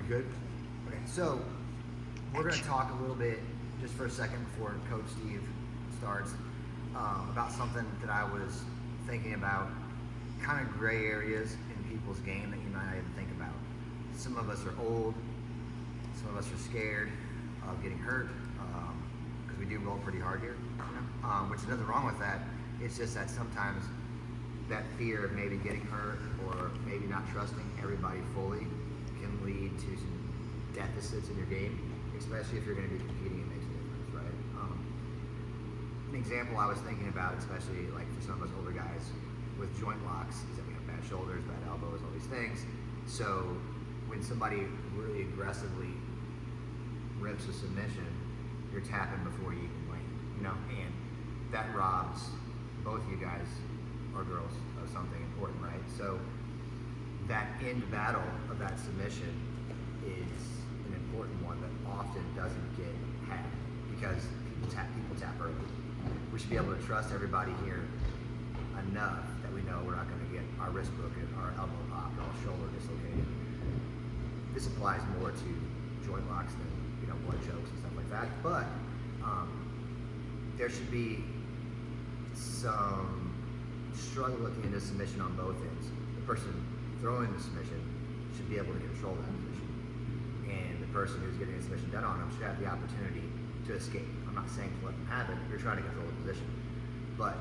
Good? Okay, so we're going to talk a little bit, just for a second before Coach Steve starts, about something that I was thinking about, kind of gray areas in people's game that you might not even think about. Some of us are old, some of us are scared of getting hurt, because we do roll pretty hard here, which is nothing wrong with that. It's just that sometimes that fear of maybe getting hurt or maybe not trusting everybody fully can lead to some deficits in your game, especially if you're going to be competing. It makes a difference, right? An example I was thinking about, especially like for some of us older guys with joint locks, is that we have bad shoulders, bad elbows, all these things. So when somebody really aggressively rips a submission, you're tapping before you even land, and that robs both you guys or girls of something important, right? So that end battle of that submission is an important one that often doesn't get had because people tap early. We should be able to trust everybody here enough that we know we're not going to get our wrist broken, our elbow popped, or our shoulder dislocated. This applies more to joint locks than blood chokes and stuff like that. But there should be some struggle at the end of submission on both ends. The person throwing the submission should be able to control that position, and the person who's getting the submission done on them should have the opportunity to escape. I'm not saying to let them have it. You're trying to control the position, but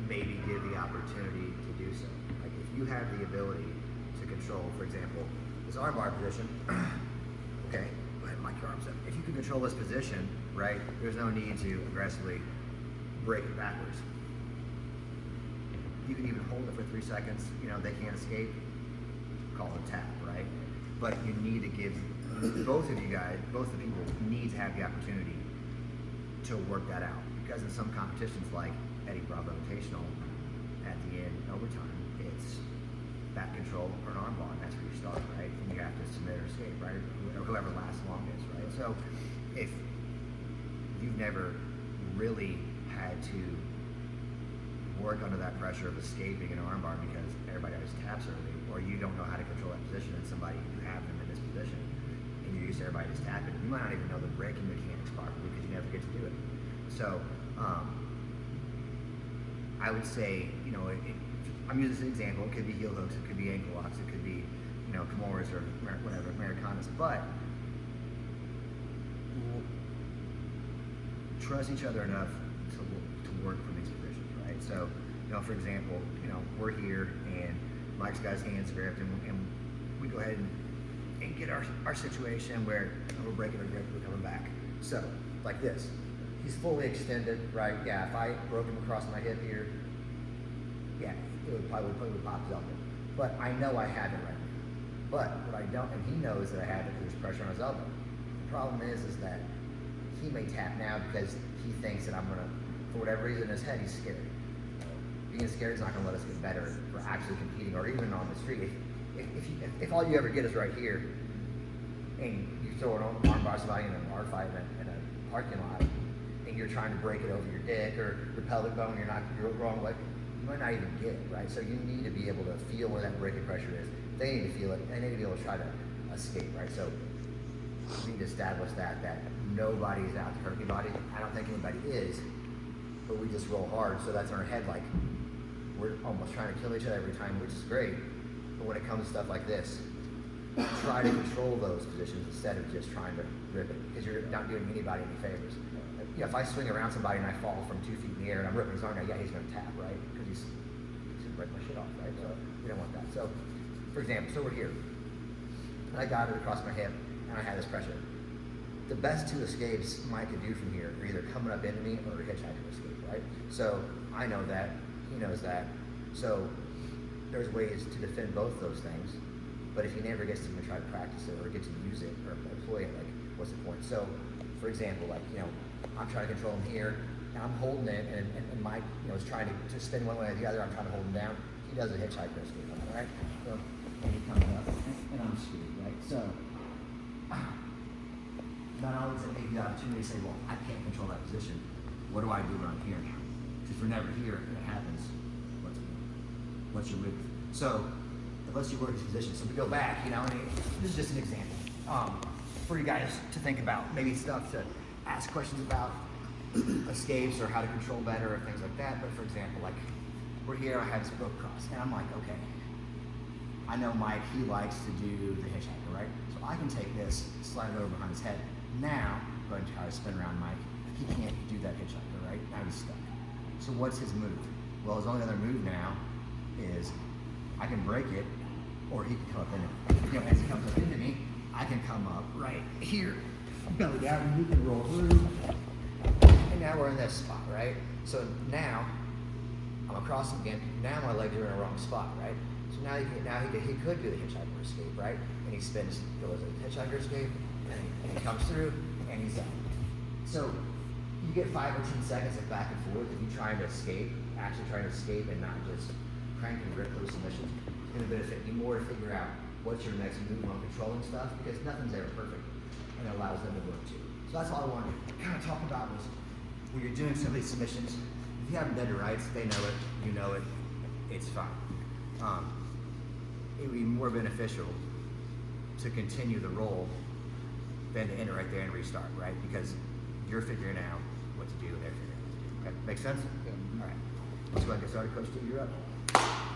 maybe give the opportunity to do so. Like if you have the ability to control, for example, this armbar position. Okay, go ahead and mic your arms up. If you can control this position, right, there's no need to aggressively break it backwards. You can even hold it for 3 seconds, they can't escape, call it a tap, right? But you need to give, both of you guys, both the people need to have the opportunity to work that out. Because in some competitions like Eddie Bravo Invitational, at the end, overtime, it's back control or an armbar, and that's where you start, right? And you have to submit or escape, right? Or whoever lasts longest, right? So if you've never really had to work under that pressure of escaping an armbar because everybody always taps early, or you don't know how to control that position and somebody you have them in this position and you're used to everybody just tapping, you might not even know the breaking mechanics properly because you never get to do it. So I would say, I'm using this as an example. It could be heel hooks, it could be ankle locks, it could be Kimuras or whatever, Americanas, but trust each other enough to work from these positions, right? So, for example, we're here and Mike's got his hands gripped, and we go ahead and get our situation where we're breaking our grip, we're coming back. So, like this, he's fully extended, right? Yeah, if I broke him across my hip here, yeah, it would probably pop his elbow. But I know I have it right now. But what I don't, and he knows that I have it because there's pressure on his elbow. The problem is that he may tap now because he thinks that I'm gonna, for whatever reason in his head, he's scared. Being scared is not gonna let us get better for actually competing or even on the street. If all you ever get is right here, and you throw an armbar somebody in an bar fight in a parking lot, and you're trying to break it over your dick or your pelvic bone, you're the wrong way, you might not even get it, right? So you need to be able to feel where that breaking pressure is. They need to feel it, and they need to be able to try to escape, right? So we need to establish that nobody's out to hurt anybody. I don't think anybody is, but we just roll hard, so that's in our head, like we're almost trying to kill each other every time, which is great. But when it comes to stuff like this, try to control those positions instead of just trying to rip it, because you're not doing anybody any favors. If I swing around somebody and I fall from 2 feet in the air and I'm ripping his arm out, yeah, he's going to tap, right? Because he's going to break my shit off, right? So we don't want that. So, for example, so we're here, and I got it across my hip, and I had this pressure. The best 2 escapes Mike could do from here are either coming up into me or a hitchhiker escape, right? So I know that, he knows that. So there's ways to defend both those things, but if he never gets to even try to practice it or get to use it or employ it, like, what's the point? So, for example, like, I'm trying to control him here, and I'm holding it, and Mike, is trying to spin one way or the other. I'm trying to hold him down. He does a hitchhiker escape, all right? So, and he comes up, and I'm screwed, right? So, not only does it make the opportunity to say, well, I can't control that position. What do I do when I'm here? Because if we're never here and it happens, what's your move? So, the lets you work his position. So we go back, you know, and this is just an example for you guys to think about. Maybe stuff to ask questions about, escapes or how to control better or things like that. But for example, like we're here, I have this rope cross, and I'm like, okay, I know Mike, he likes to do the hitchhiker, right? So I can take this, slide it over behind his head. Now, go ahead and try to spin around Mike. He can't do that hitchhiker, right? Now he's stuck. So what's his move? Well, his only other move now is I can break it, or he can come up into me. You know, as he comes up into me, I can come up right here, belly down, and he can roll through. And now we're in this spot, right? So now I'm across him again. Now my legs are in the wrong spot, right? So now he could do the hitchhiker escape, right? And he spins, goes a hitchhiker escape, and he comes through, and he's up. So you get 5 or 10 seconds of back and forth if you're trying to escape, actually trying to escape and not just crank and grip those submissions. It's going to benefit you more to figure out what's your next move on controlling stuff, because nothing's ever perfect, and it allows them to work too. So that's all I wanted to kind of talk about was when you're doing some of these submissions, if you have them dead to rights, they know it, you know it, it's fine. It would be more beneficial to continue the roll than to end it right there and restart, right? Because you're figuring out what to do and they're figuring out what to do. Okay, make sense? Yeah. All right, let's go ahead and get started. Coach T, you're up.